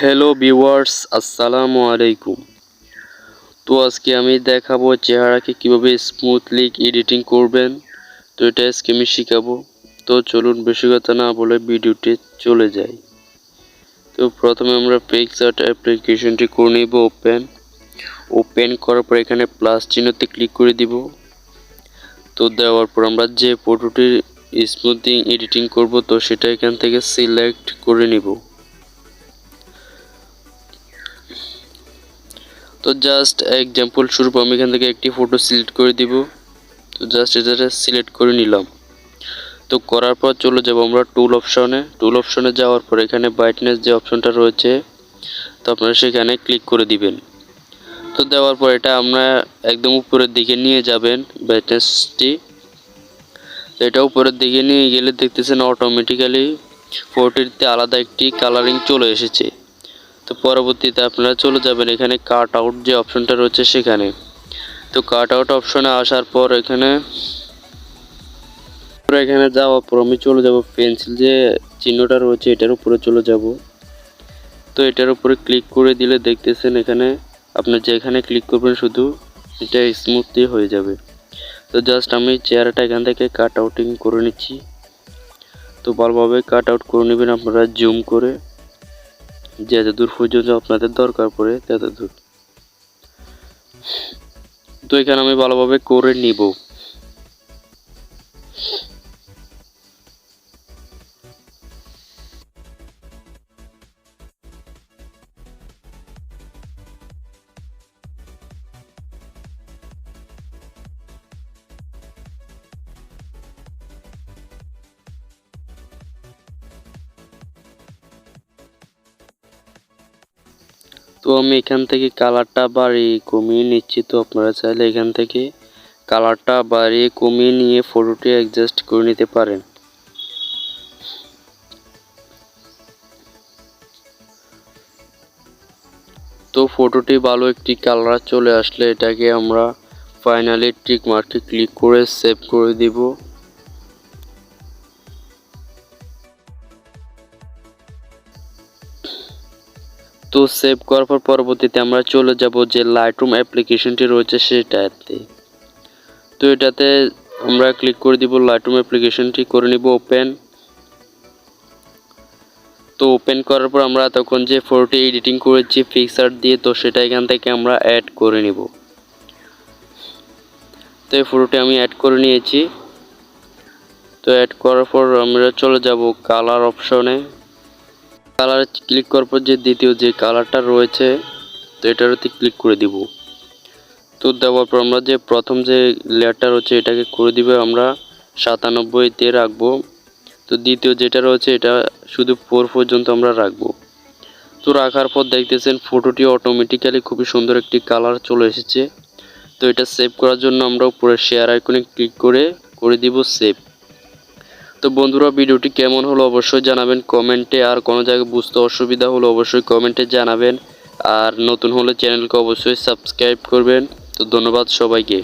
Hello viewers, আসসালামু আলাইকুম। তো আজকে আমি দেখাবো চেহারাকে কিভাবে স্মুথলি এডিটিং করবেন। তো এটা আজকে আমি শিখাবো। তো চলুন বেশি কথা না বলে ভিডিওতে চলে যাই। তো প্রথমে আমরা পিক্স আর্ট অ্যাপ্লিকেশনটি করে নিব। ওপেন করার পর এখানে প্লাস চিহ্নতে ক্লিক করে দিব। তো দেওয়ার পর আমরা যে ফটোটির স্মুথিং এডিটিং করব তো সেটা এখান থেকে সিলেক্ট করে নিব। তো জাস্ট এক্সাম্পল স্বরূপ আমি এখান থেকে একটি ফটো সিলেক্ট করে দিব। তো জাস্ট এটা সিলেক্ট করে নিলাম। তো করার পর চলে যাব আমরা টুল অপশনে যাওয়ার পর এখানে ব্রাইটনেস যে অপশনটা রয়েছে তো আপনারা সেখানে ক্লিক করে দিবেন। তো দেওয়ার পর এটা আমরা একদম উপরের দিকে নিয়ে যাবেন ব্রাইটনেসটি। তো এটা উপরের দিকে নিয়ে গেলে দেখতেছেন অটোমেটিক্যালি ফটোটিতে আলাদা একটি কালারিং চলে এসেছে। তো পরবর্তীতে আপনারা চলে যাবেন এখানে কাট আউট যে অপশনটা রয়েছে সেখানে। তো কাট আউট অপশনে আসার পর এখানে যাওয়ার পর আমি চলে যাব পেন্সিল যে চিহ্নটা রয়েছে এটার উপরে চলে যাব। তো এটার উপরে ক্লিক করে দিলে দেখতেছেন এখানে আপনার যেখানে ক্লিক করবেন শুধু এটা স্মুথলি হয়ে যাবে। তো জাস্ট আমি চেহারাটা এখান থেকে কাট আউটিং করে নিচ্ছি। তো ভালোভাবে কাট আউট করে নেবেন আপনারা জুম করে, যে যতদূর পর্যন্ত আপনাদের দরকার পড়ে ততদূর। তো এখানে আমি ভালোভাবে করে নিব। তো আমি এখান থেকে কালারটা বাড়িয়ে কমিয়ে নিচ্ছি। তো আপনারা চাইলে এখান থেকে কালারটা বাড়িয়ে কমিয়ে নিয়ে ফটোটি অ্যাডজাস্ট করে নিতে পারেন। তো ফটোটি ভালো একটি কালার চলে আসলে এটাকে আমরা ফাইনালি টিক মার্কে ক্লিক করে সেভ করে দিব। তো সেভ করার পর পরবর্তীতে আমরা চলে যাব যে লাইটরুম অ্যাপ্লিকেশনটি রয়েছে সেটাতে। তো এটাতে আমরা ক্লিক করে দিব, লাইটরুম অ্যাপ্লিকেশনটি করে নিব ওপেন। তো ওপেন করার পর আমরা তখন যে ফটোটি এডিটিং করেছি পিক্স আর্ট দিয়ে তো সেটা এখান থেকে আমরা অ্যাড করে নিব। তো এই ফটোটি আমি অ্যাড করে নিয়েছি। তো অ্যাড করার পর আমরা চলে যাব কালার অপশনে। কালার ক্লিক করার পর যে দ্বিতীয় যে কালারটা রয়েছে তো এটাতে ক্লিক করে দিব। তো দেওয়ার পর আমরা যে প্রথম যে লেয়ারটা রয়েছে এটাকে করে দিবে আমরা 97-তে রাখবো। তো দ্বিতীয় যেটা রয়েছে এটা শুধু 4 পর্যন্ত আমরা রাখবো। তো রাখার পর দেখতেছেন ফটোটি অটোমেটিক্যালি খুবই সুন্দর একটি কালার চলে এসেছে। তো এটা সেভ করার জন্য আমরা উপরে শেয়ার আইকনে ক্লিক করে দিব সেভ। তো বন্ধুরা ভিডিওটি কেমন হলো অবশ্যই জানাবেন কমেন্টে, আর কোনো জায়গায় বুঝতে অসুবিধা হলে অবশ্যই কমেন্টে জানাবেন, আর নতুন হলে চ্যানেলকে অবশ্যই সাবস্ক্রাইব করবেন। তো ধন্যবাদ সবাইকে।